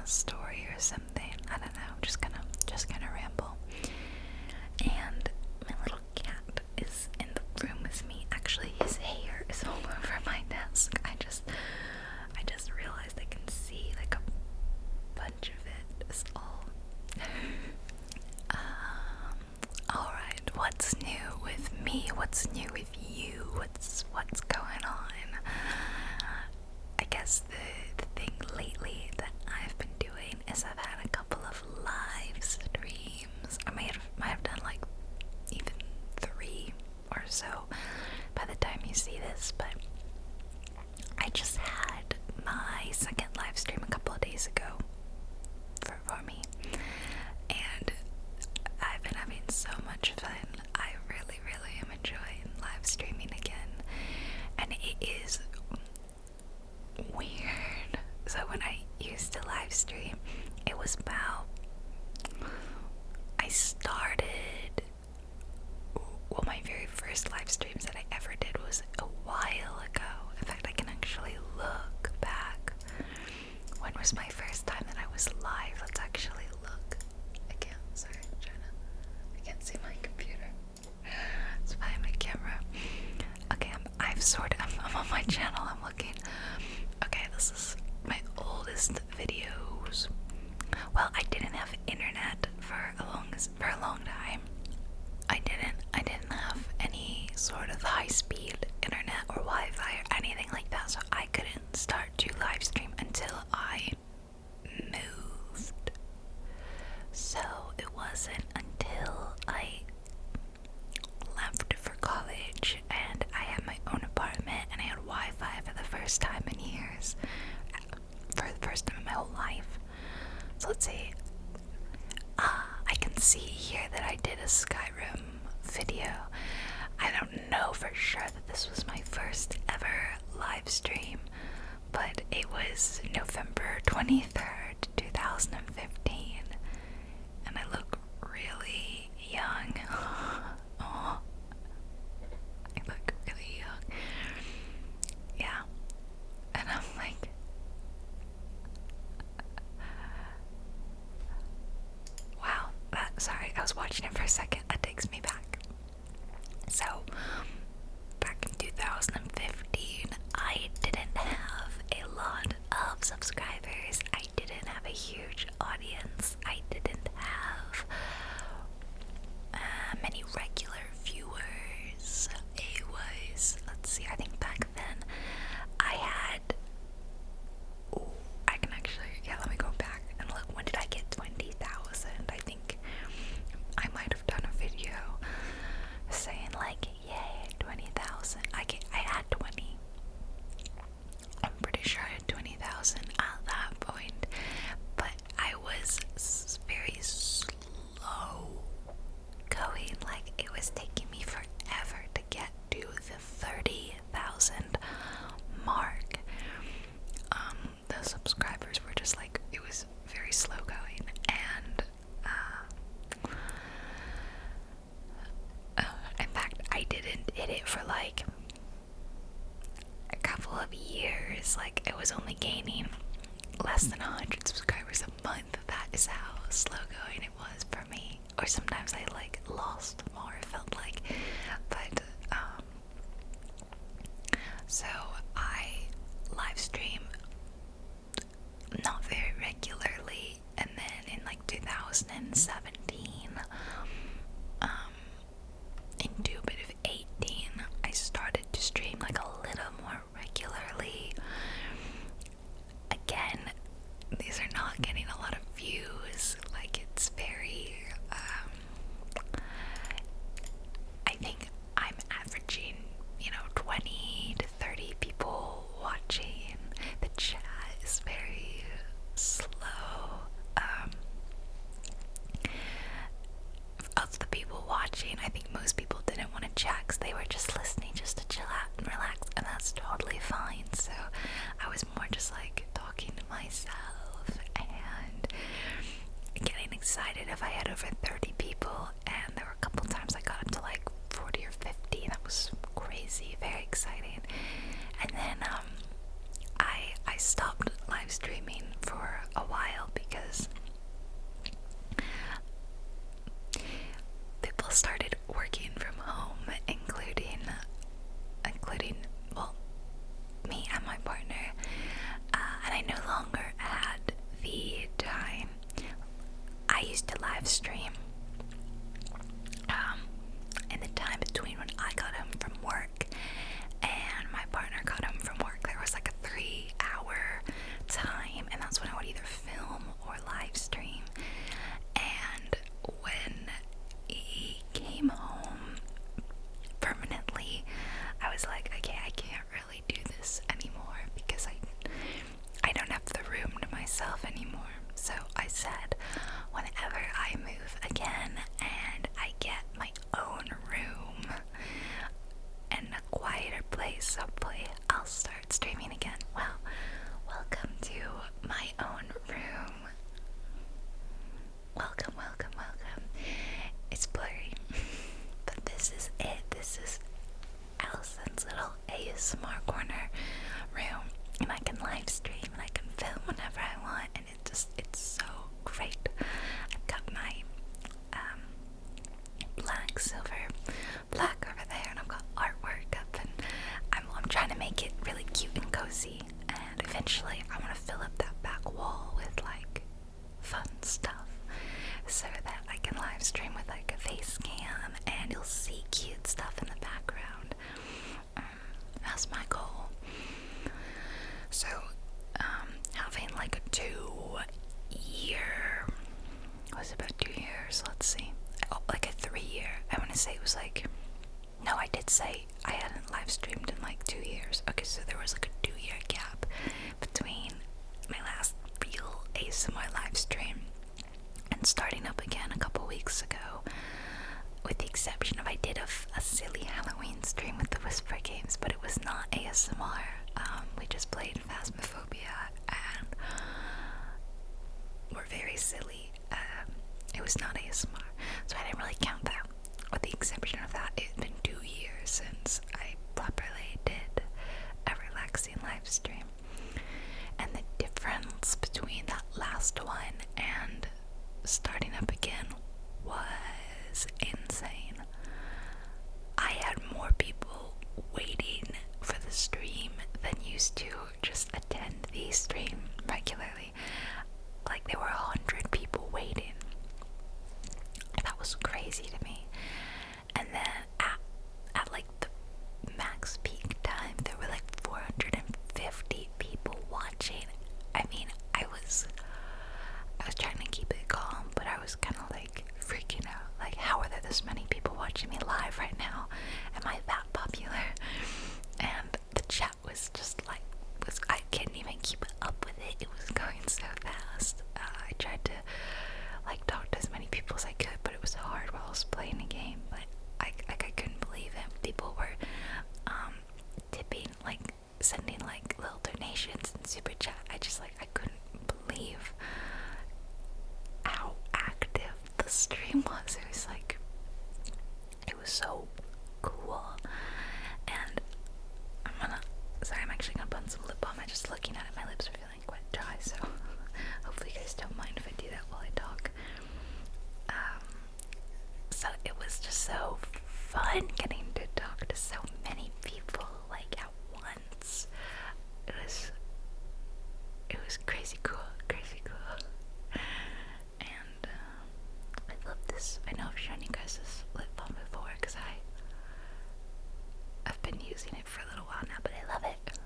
story or something. I don't know, just gonna ramble. And my little cat is in the room with me. Actually, his hair is all over my desk. I just realized I can see like a bunch of it is all. Alright, what's new with me? What's new with you? What's going on? I guess the thing lately that I've been doing is I've had a couple of live streams. I might have done like even 3 or so by the time you see this, but I just had my second live stream a couple of days ago for me, and I've been having so much fun. I really am enjoying live streaming again, and it is weird. So when I used to live stream, it was about, I started, well, my very first live streams that I ever did was a while ago. In fact, I can actually look back. When was my first time that I was live? Let's actually look. I can't see my computer. It's behind my camera. Okay, I'm on my channel, I'm looking. Okay, this is my oldest videos. Well, I didn't have internet for a long time. I didn't have any sort of high-speed internet or Wi-Fi or anything like that, so I couldn't start to live stream until I moved. So it wasn't until I left for college and I had my own apartment and I had Wi-Fi for the first time in years, for the first time in my whole life. So let's see. I can see here that I did a Skyrim video. I don't know for sure that this was my first ever live stream, but it was November 23rd, 2015, and I look really young. Oh, I look really young. Yeah, and I'm like, wow, sorry, I was watching it for a second, that takes me back. So, back in 2015, I didn't have a lot of subscribers, I didn't have a huge audience, I didn't have many regular viewers. It was, let's see, I think back then I had, I can actually, yeah, let me go back and look, when did I get 20,000? I think I might have done a video saying like, yay, 20,000. I had 20. I'm pretty sure I had 20,000 at that point, but I was very slow going. Like, it was taking me forever to get to the 30,000 mark. The subscribers were just like, it was very slow going, and in fact, I didn't hit it for like a couple of years. Like, it was only gaining less than 100 subscribers a month. That is how slow going it was for me. Or sometimes I like lost more, it felt like. But so I live stream not very regularly, and then in like 2017 into a bit of 18, I started to stream like a little more regularly. Again, these are not getting a lot of views. Like, it's very I think I'm averaging, 20 to 30 people watching. The chat is very slow. Of the people watching, I think most people didn't want to chat because they were just listening just to chill out and relax, and that's totally fine. So I was more just like talking to myself and getting excited if I had over 30 people, and there were a couple times I got up to like 40 or 50. That was crazy, very exciting. And then I stopped live streaming for a while live stream. In the time between when I got home from work and my partner got home from work, there was like a 3-hour time, and that's when I would either film or live stream. And when he came home permanently, I was like, okay, I can't really do this anymore because I don't have the room to myself anymore. So I said, whenever I move again and I get my own room and a quieter place, hopefully I'll start streaming again. Well, welcome to my own room. Welcome, welcome, welcome. It's blurry, but this is it. This is Allison's little ASMR corner room, and I can live stream and I can film whenever I want, and it's so great. I've got my black over there, and I've got artwork up, and I'm trying to make it really cute and cozy, and eventually I want to fill up that back wall with like fun stuff so that I can live stream with like a face cam and you'll see cute stuff in the background. That's my goal. So having like a 2-year, was it about 2 years? Let's see. Oh, like a 3-year. I want to say it was like, no, I did say I hadn't live streamed in like 2 years. Okay, so there was like a 2-year gap between my last real ASMR live stream and starting up again a couple weeks ago, with the exception of I did a silly Halloween stream with the Whisper games, but it was not ASMR. We just played Phasmophobia and were very silly. It was not ASMR, so I didn't really count that. With the exception of that, it's been 2 years since I properly did a relaxing live stream. And the difference between that last one and starting up again was insane. I had more people waiting for the stream than used to just attend the stream regularly. Like there were 100 people waiting. That was crazy to me. And then at like the max peak time, there were like 450 people watching. I mean, I was trying to keep it calm, but I was kind of like freaking out. Like, how are there this many people watching me live right now? Am I that popular? And the chat was just like, I couldn't even keep up with it. It was going so fast. I tried to like talk to as many people as I could, but it was hard while I was playing the game. But I couldn't believe it. People were tipping, like sending like little donations and super chat. I couldn't believe how active the stream was. It was so cool. And I'm actually gonna put on some lip balm. I'm just looking at it, my lips are feeling quite dry, so hopefully you guys don't mind if I do that while I talk. So it was just so fun getting to talk to so many people like at once. It was crazy cool. And I love this. I know I've shown you guys this lip balm before because I've been using it for a little while now, but I love it.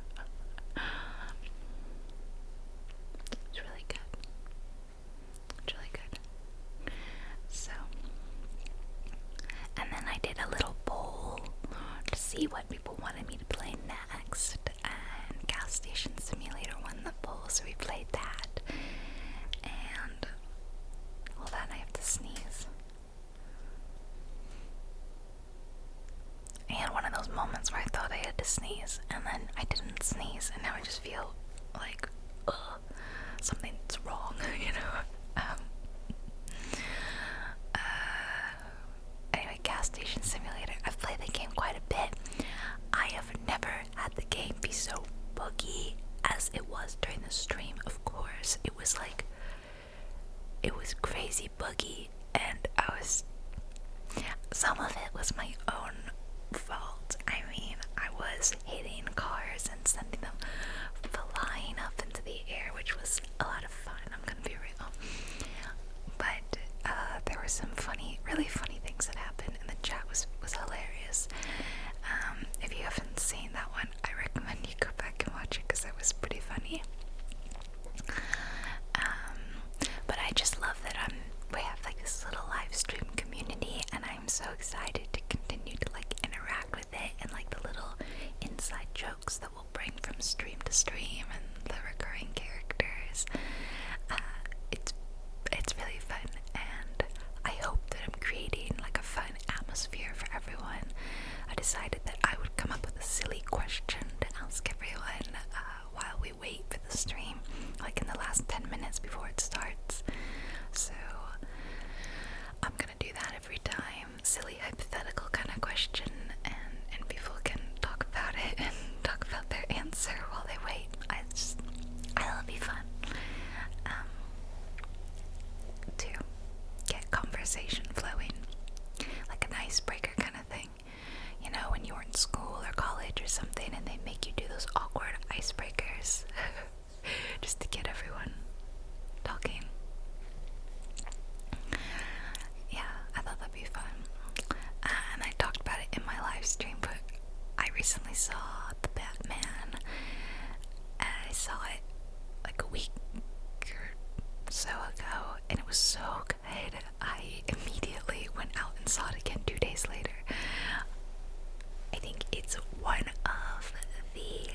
It's really good. So, and then I did a little poll to see what people wanted me to play next, and Gas Station Simulator won the poll, so we played that. And hold on, I have to sneeze. I had one of those moments where I thought I had to sneeze, and then I didn't sneeze, and now I just feel like, something's wrong, you know? Anyway, Gas Station Simulator. I've played the game quite a bit. I have never had the game be so buggy as it was during the stream, of course. It was crazy buggy, and some of it was my own fault. I mean, I was hitting cars and sending them flying up into the air, which was a lot of fun, I'm gonna be real. But there conversation flowing, like an icebreaker kind of thing. You know, when you were in school or college or something and they make you do those awkward icebreakers just to get everyone talking. Yeah, I thought that'd be fun. And I talked about it in my live stream, but I recently saw the Batman. I saw it like a week or so ago, and it was so good. I immediately went out and saw it again 2 days later. I think it's one of the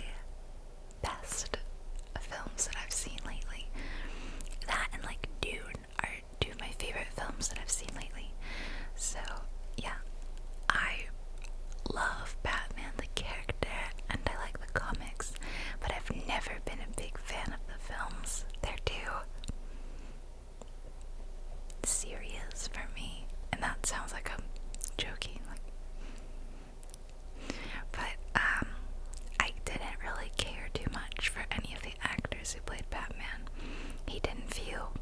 best films that I've seen lately. That and like Dune are two of my favorite films that I've seen lately. So yeah, I love Batman the character and I like the comics, but I've never been a big fan of the films. They're too serious for me, and that sounds like I'm joking, but I didn't really care too much for any of the actors who played Batman. He didn't feel,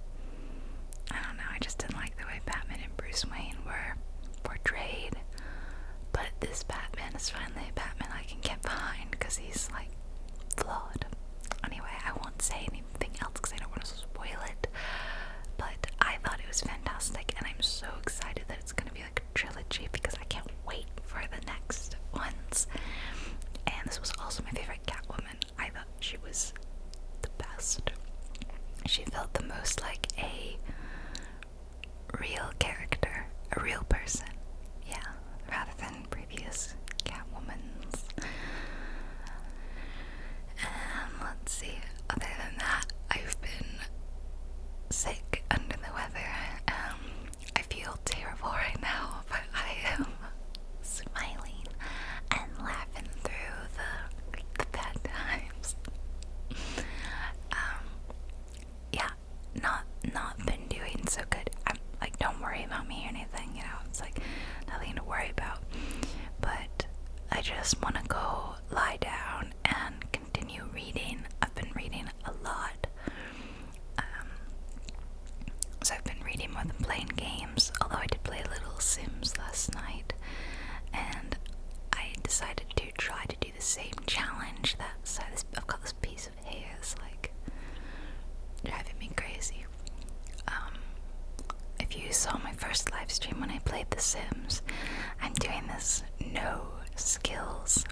I don't know, I just didn't like the way Batman and Bruce Wayne were portrayed. But this Batman is finally a Batman I can get behind because he's like flawed. Anyway, I won't say anything else because I don't want to spoil it. But I thought it was fantastic, and I'm so excited that it's going to be like a trilogy because I can't wait for the next ones. And this was also my favorite Catwoman. I thought she was the best. She felt the most like a real character, a real person. Yeah, rather than previous Catwomans. Let's see, other than that, I've been sick, under the weather. I feel terrible right now, but I am smiling and laughing through the bad times. Yeah, not been doing so good. I'm like, don't worry about me or anything, you know, it's like nothing to worry about. But I just want to go lie down and continue reading. I've been reading a lot. So I've been reading more than playing games, although I did play a little Sims last night, and I decided to try to do the same challenge I've got this piece of hair that's like driving me crazy. If you saw my first live stream when I played The Sims, I'm doing this no skills.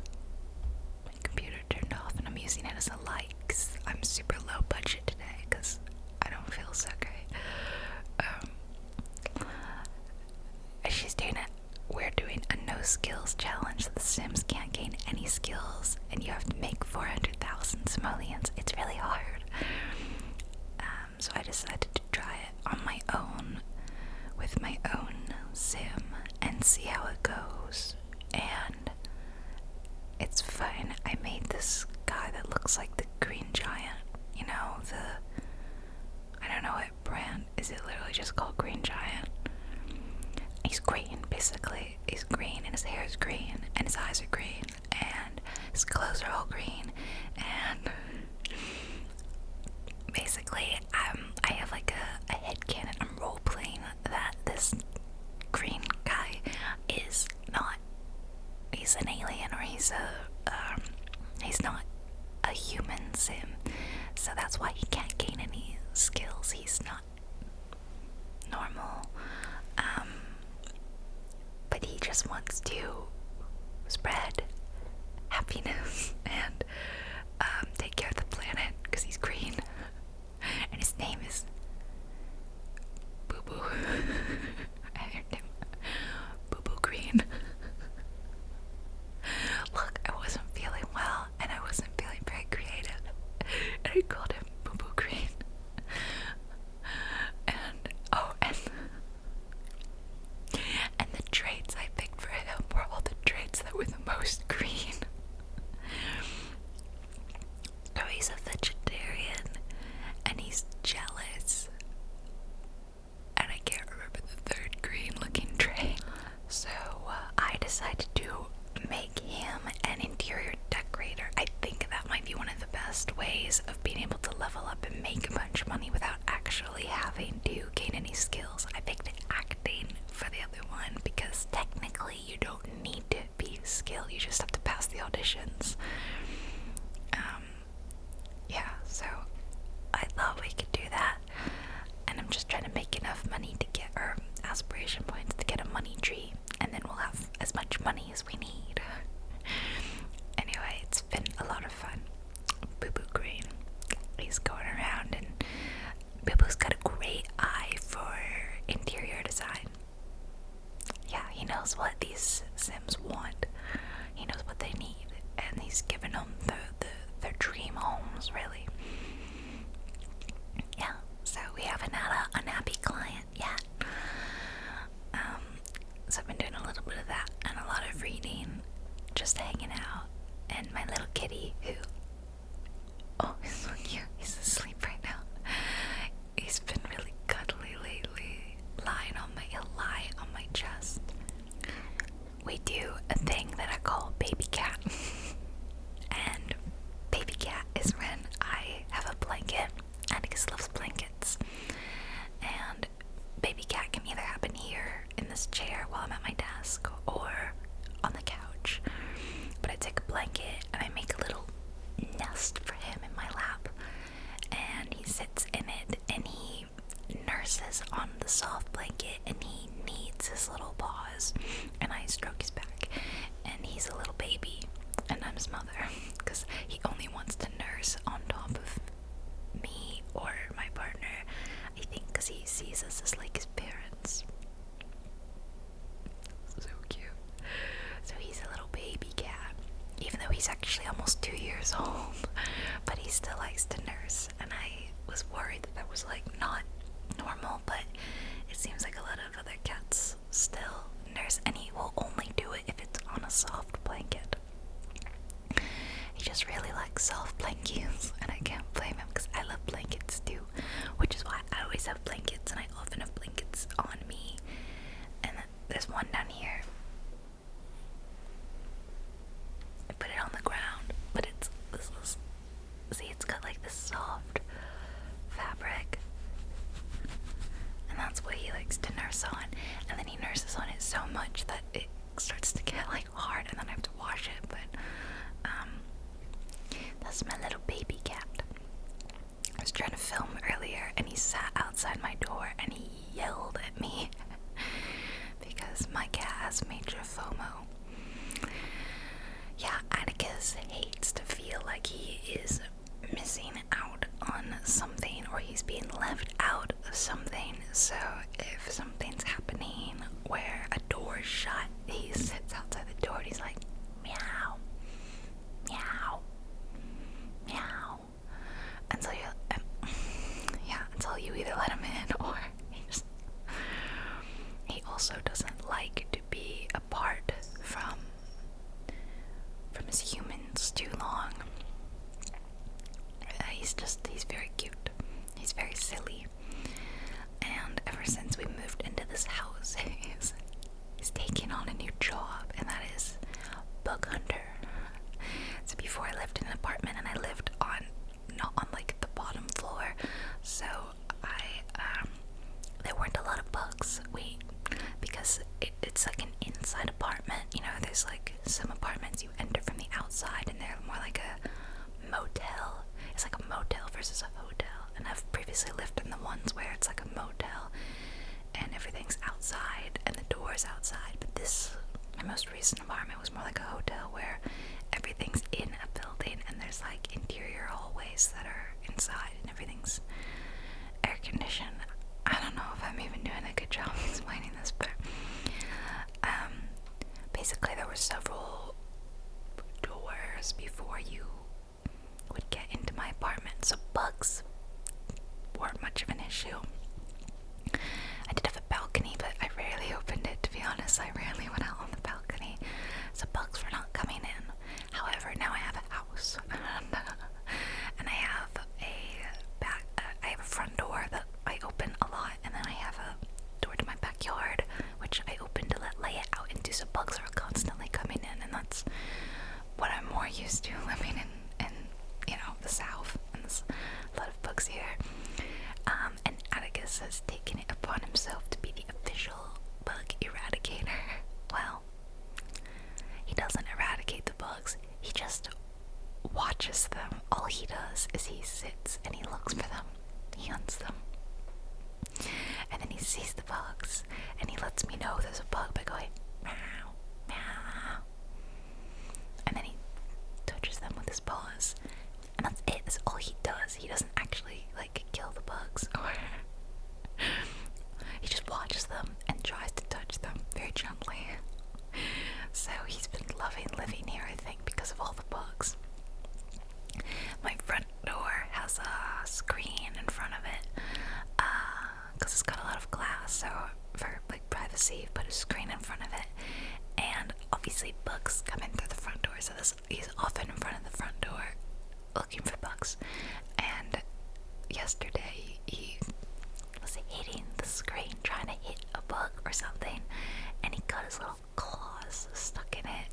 My computer turned off and I'm using it as a light because I'm super low budget today because I don't feel so great. She's doing it. We're doing a no skills challenge. The Sims can't gain any skills and you have to make 400,000 simoleons. It's really hard. So I decided to try it on my own with my own sim and see how it goes. And it's fun. I made this guy that looks like the Green Giant. You know, I don't know what brand. Is it literally just called Green Giant? He's green, basically. He's green and his hair is green and his eyes are green and his clothes are all green, and basically I have like a headcanon. I'm role-playing that this green guy is not, he's an alien, or he's not a human sim, so that's why he can't gain any skills. He's not normal, but he just wants to spread happiness and take care of the planet because he's green, and his name is Boo Boo. I heard him, Boo Boo Green. Look, I wasn't feeling well and I wasn't feeling very creative, and I called him Boo Boo Green. And the traits I picked for him were all the traits that were the most green. baby cat can either happen here in this chair while I'm at my desk or on the couch. But I take a blanket and I make a little nest for him in my lap, and he sits in it and he nurses on the soft blanket and he kneads his little paws, and I stroke his back, and he's a little baby and I'm his mother because he only wants to nurse on top of me or my partner, I think, because he sees us as like his parents. So cute. So he's a little baby cat, even though he's actually almost 2 years old, but he still likes to nurse, and I was worried that was like not normal, but it seems like a lot of other cats still nurse, and he will only do it if it's on a soft blanket. He just really likes soft blankets, and I can't blame him because I love blankets too, which is why I always have blankets, and I often have blankets on me. And there's one down here. I put it on the ground, but see, it's got like this soft fabric, and that's what he likes to nurse on. And then he nurses on it so much that it starts to get like hard, and then I have to wash it. But that's my little baby cat. I was trying to film earlier, and he sat outside my door and he yelled at me because my cat has major FOMO. Yeah, Atticus hates to feel like he is missing out on something, or he's being left out of something. So if something's happening where a door is shut, he sits outside the door and he's like, meow, meow, meow, until you either let him in or he also doesn't like to be apart from his humans too long. He's very cute. He's very silly. And ever since we moved into this house, he's taking on a new job, and that is bug hunter. So before I lived in an apartment, and I lived not on like the bottom floor, so there weren't a lot of bugs. Because it's like an inside apartment, you know, there's like some apartments you enter from the outside and they're more like a motel. It's like a motel versus a hotel, and I've previously lived in the ones where it's like a motel and everything's outside and the door's outside, but my most recent apartment was more like a hotel where everything's in a building and there's like interior hallways that are inside and everything's air conditioned. I don't know if I'm even doing a good job explaining this, but basically there were several doors before you would get into my apartment, so bugs weren't much of an issue. I did have a balcony, but I rarely opened it, to be honest. I rarely went out on the balcony, so bugs were not coming in. However, now I have a house, and I have I have a front door that I open a lot, and then I have a door to my backyard, which I open to let it out into, so bugs are constantly coming in, and that's what I'm more used to living in the South, and there's a lot of bugs here. And Atticus has taken it upon himself to be the official bug eradicator. Well, he doesn't eradicate the bugs, he just watches them. All he does is he sits and he looks for them, he hunts them, and then he sees the bugs and he lets me know there's a bug by going meow, meow, and then he touches them with his paws, and that's it. That's all he does. He doesn't actually like kill the bugs, or he just watches them and tries to touch them very gently. So he's been loving living here, I think, because of all the bugs. My front door has a screen in front of it, because it's got a lot of glass, so for like privacy, put a screen in front of it. And obviously bugs come in through the front door, so he's often in front of the front door looking for bugs. And yesterday he was hitting the screen, trying to hit a bug or something, and he got his little claws stuck in it.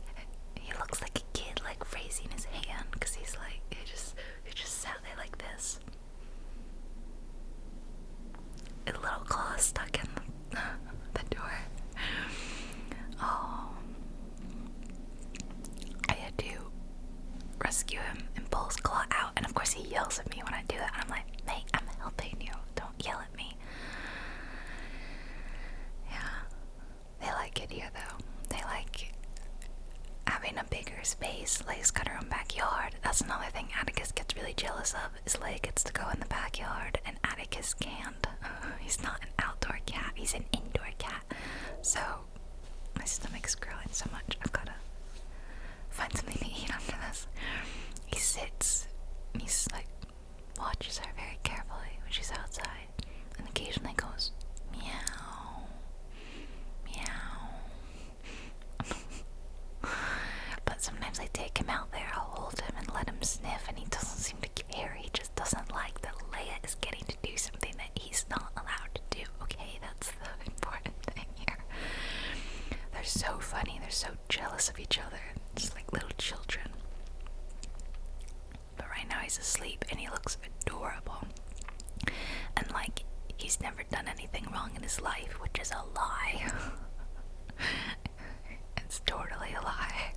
He looks like a kid, like raising his hand, because he's like, he just sat there like this. His little claws stuck in space. Leia's got her own backyard. That's another thing Atticus gets really jealous of, is Leia gets to go in the backyard and Atticus can't. He's not an outdoor cat, he's an indoor cat. So my stomach's growling so much, I've gotta find something to eat after this. He sits and he's like, watches her very carefully when she's outside, and occasionally goes, meow, meow. But sometimes I take him out there, I'll hold him and let him sniff, and he doesn't seem to care. He just doesn't like that Leia is getting to do something that he's not allowed to do. Okay, that's the important thing here. They're so funny, they're so jealous of each other, just like little children. But right now he's asleep and he looks adorable. And like he's never done anything wrong in his life, which is a lie. It's totally a lie.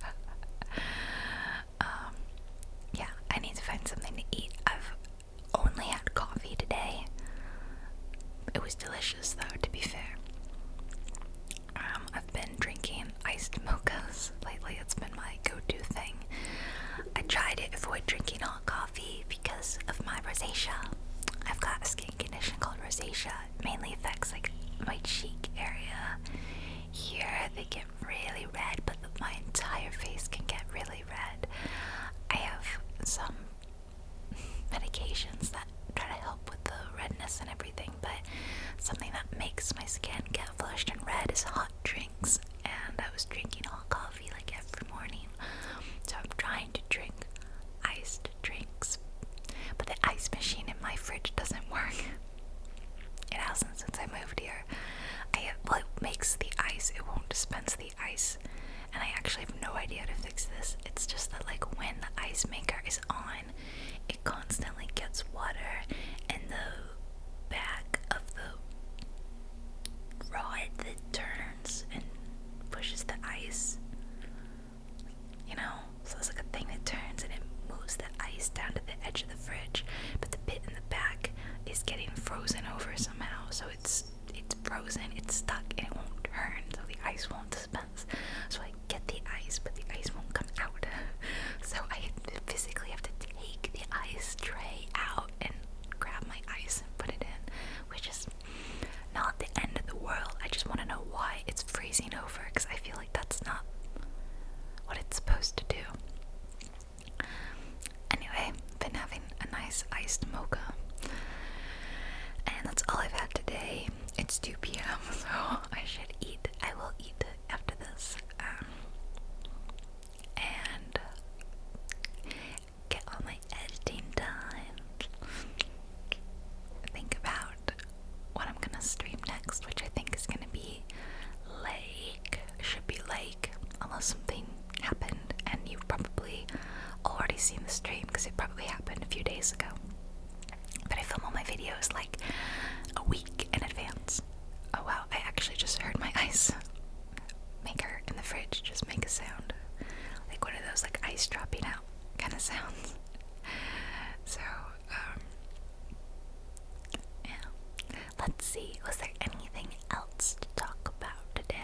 Yeah, I need to find something to eat. I've only had coffee today. It was delicious though, to be fair. I've been drinking iced mochas lately. It's been my go-to thing. I try to avoid drinking hot coffee because of my rosacea. I've got a skin condition called rosacea. It mainly affects like my cheek area. Here they get really red, but my entire face can get really red. I have some medications that try to help with the redness and everything, but something that makes my skin get flushed and red is hot drinks, and I was drinking hot coffee like every morning. So I'm trying to drink iced drinks, but the ice machine in my fridge doesn't work. It hasn't since I moved here. It makes the ice, it won't dispense the ice, and I actually have no idea how to fix this. It's just that like when the ice maker is on, it constantly gets water, and the back of the rod that turns and pushes the ice, you know, so it's like a thing that turns and it moves the ice down to the edge of the fridge, but the bit in the back is getting frozen over somehow, so it's frozen, it's stuck, and it won't turn, so the ice won't dispense. So I get the ice, but the ice won't come out. So I physically have to take the ice tray out and grab my ice and put it in, which is not the end of the world. I just want to know why it's freezing over, because I feel like that's not what it's supposed to do. Anyway, been having a nice iced mocha, and that's all I've had today. It's 2 p.m. so I should eat. I will eat after this, and get all my editing done. Think about what I'm gonna stream next, which I think is gonna be Lake. Should be Lake, unless something happened, and you've probably already seen the stream because it probably happened a few days ago. But I film all my videos like a week in advance. Oh wow, I actually just heard my ice maker in the fridge just make a sound. Like one of those like ice dropping out kind of sounds. So, yeah. Let's see, was there anything else to talk about today?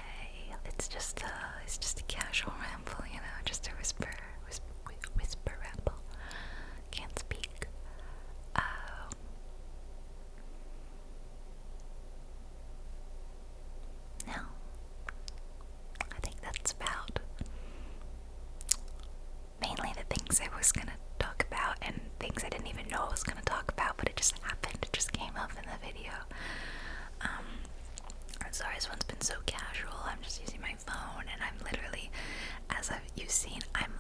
It's just a casual ramble, you know, just a whisper ramble. Can't speak. No. I think that's about mainly the things I was gonna talk about, and things I didn't even know I was gonna talk about, but it just happened. It just came up in the video. I'm sorry, this one's been so casual. I'm just using my phone, and I'm literally, as you've seen, I'm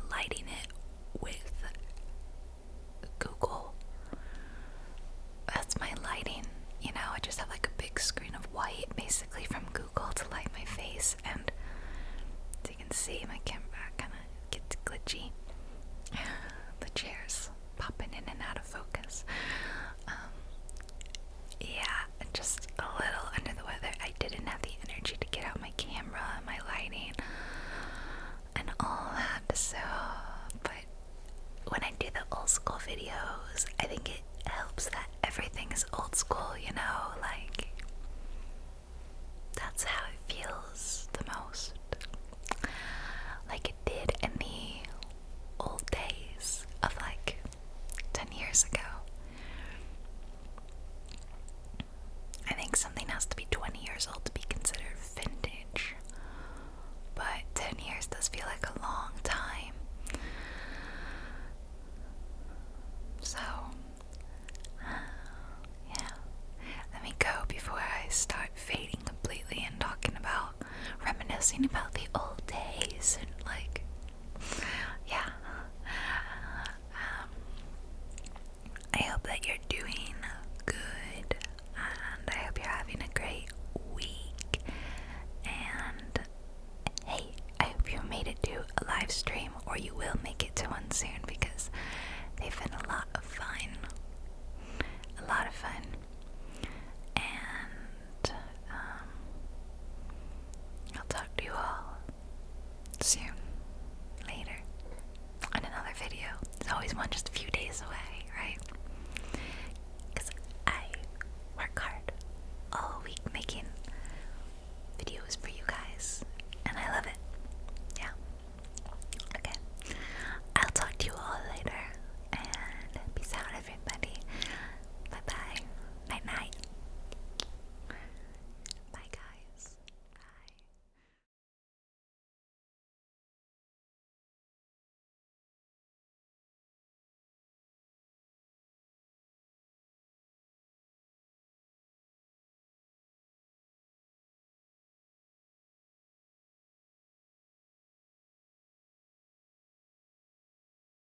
years old to be